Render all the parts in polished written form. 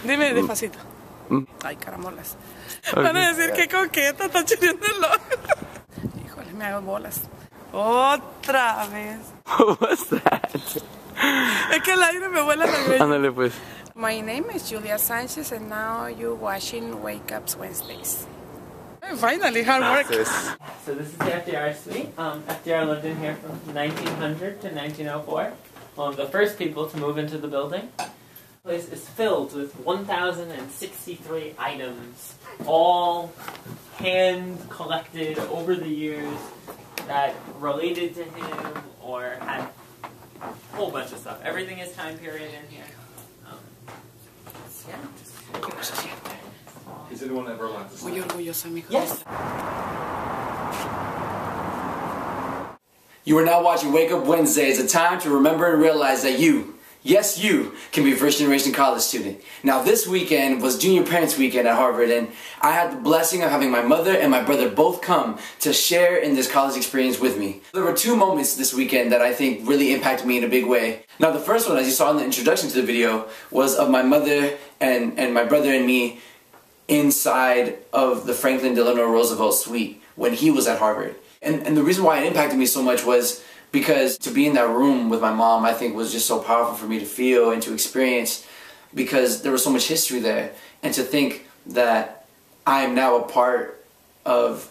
Dime despacito. Ay, caramolas. Van a decir que coqueta, está chuleando el ojo. Híjole, me hago bolas. Otra vez. What's that? Es que el aire me vuela la greña. Ándale pues. My name is Julia Sanchez and now you're watching Wake Ups Wednesdays. Finally, hard work. So this is the FDR suite. FDR lived in here from 1900 to 1904. One of the first people to move into the building. The place is filled with 1,063 items, all hand collected over the years that related to him or had a whole bunch of stuff. Everything is time period in here. Yeah, just... Is it the one that Verlon has? Muy orgullosa, mijo. Yes. You are now watching Wake Up Wednesdays, a time to remember and realize that you, yes you, can be a first generation college student. Now this weekend was Junior Parents Weekend at Harvard, and I had the blessing of having my mother and my brother both come to share in this college experience with me. There were two moments this weekend that I think really impacted me in a big way. Now the first one, as you saw in the introduction to the video, was of my mother and my brother and me inside of the Franklin Delano Roosevelt suite when he was at Harvard. And the reason why it impacted me so much was because to be in that room with my mom, I think, was just so powerful for me to feel and to experience, because there was so much history there. And to think that I am now a part of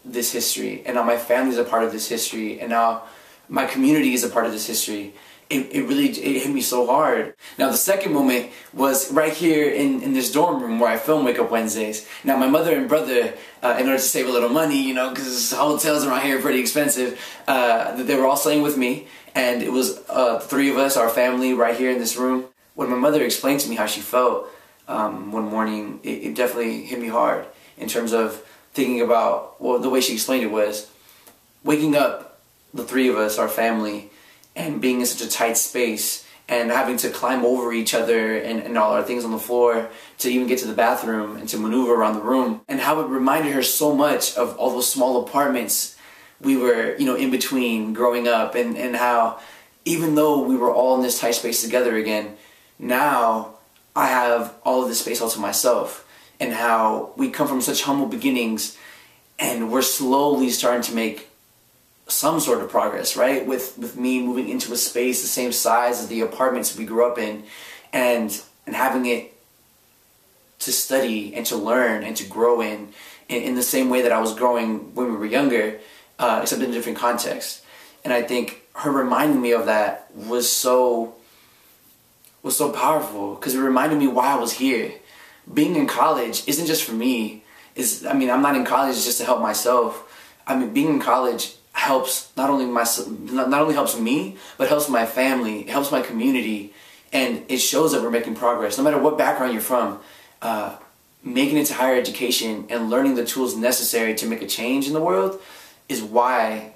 this history, and now my family is a part of this history, and now my community is a part of this history. It really hit me so hard. Now the second moment was right here in this dorm room where I film Wake Up Wednesdays. Now my mother and brother, in order to save a little money, you know, because hotels around here are pretty expensive, they were all staying with me, and it was three of us, our family, right here in this room. When my mother explained to me how she felt one morning, it definitely hit me hard in terms of thinking about, well, the way she explained it was waking up, the three of us, our family, and being in such a tight space and having to climb over each other and all our things on the floor to even get to the bathroom and to maneuver around the room, and how it reminded her so much of all those small apartments we were, you know, in between growing up, and how even though we were all in this tight space together again, now I have all of this space all to myself, and how we come from such humble beginnings and we're slowly starting to make some sort of progress, right? With me moving into a space the same size as the apartments we grew up in, and having it to study and to learn and to grow in the same way that I was growing when we were younger, except in a different context. And I think her reminding me of that was so powerful, because it reminded me why I was here. Being in college isn't just for me. I'm not in college just to help myself. I mean, being in college helps not only helps me, but helps my family, it helps my community, and it shows that we're making progress. No matter what background you're from, making it to higher education and learning the tools necessary to make a change in the world is why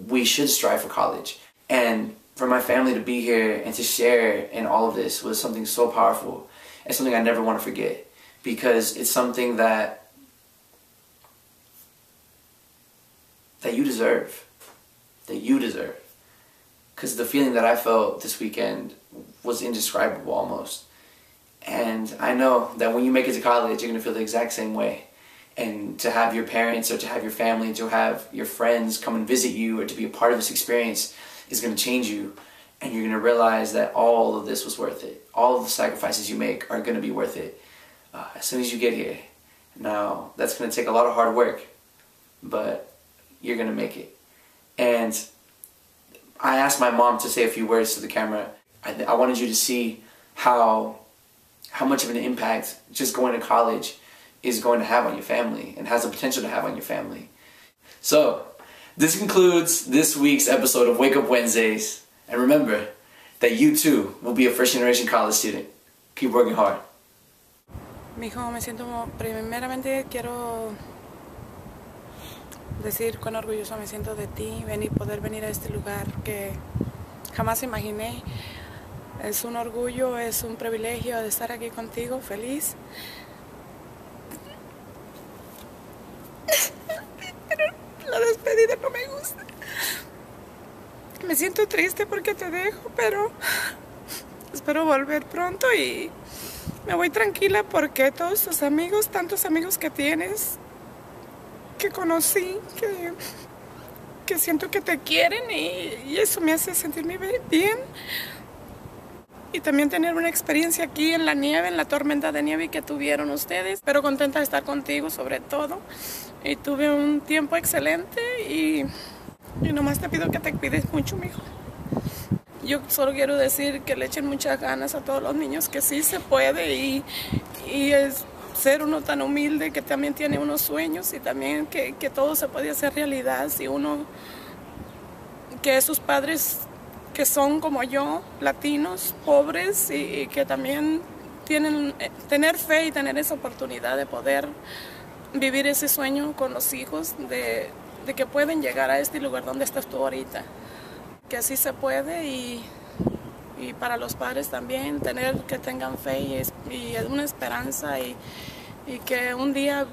we should strive for college. And for my family to be here and to share in all of this was something so powerful, and something I never want to forget, because it's something that you deserve. That you deserve. Because the feeling that I felt this weekend was indescribable almost. And I know that when you make it to college, you're going to feel the exact same way. And to have your parents or to have your family, to have your friends come and visit you or to be a part of this experience is going to change you. And you're going to realize that all of this was worth it. All of the sacrifices you make are going to be worth it as soon as you get here. Now, that's going to take a lot of hard work, but you're going to make it. And I asked my mom to say a few words to the camera. I wanted you to see how much of an impact just going to college is going to have on your family and has the potential to have on your family. So, this concludes this week's episode of Wake Up Wednesdays. And remember that you too will be a first generation college student. Keep working hard. Mijo, primeramente quiero decir cuán orgullosa me siento de ti, poder venir a este lugar que jamás imaginé. Es un orgullo, es un privilegio de estar aquí contigo, feliz. Pero la despedida no me gusta. Me siento triste porque te dejo, pero espero volver pronto y Me voy tranquila porque todos tus amigos, tantos amigos que tienes, que conocí, que siento que te quieren y eso me hace sentirme bien. Y también tener una experiencia aquí en la nieve, en la tormenta de nieve que tuvieron ustedes. Pero contenta de estar contigo sobre todo. Y tuve un tiempo excelente y nomás te pido que te cuides mucho, mijo. Yo solo quiero decir que le echen muchas ganas a todos los niños, que sí se puede y es ser uno tan humilde que también tiene unos sueños y también que todo se puede hacer realidad si uno, que sus padres que son como yo, latinos, pobres y que también tener fe y tener esa oportunidad de poder vivir ese sueño con los hijos, de que pueden llegar a este lugar donde estás tú ahorita. Que así se puede y para los padres también, que tengan fe y una esperanza y que un día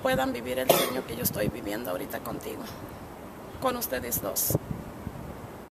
puedan vivir el sueño que yo estoy viviendo ahorita contigo, con ustedes dos.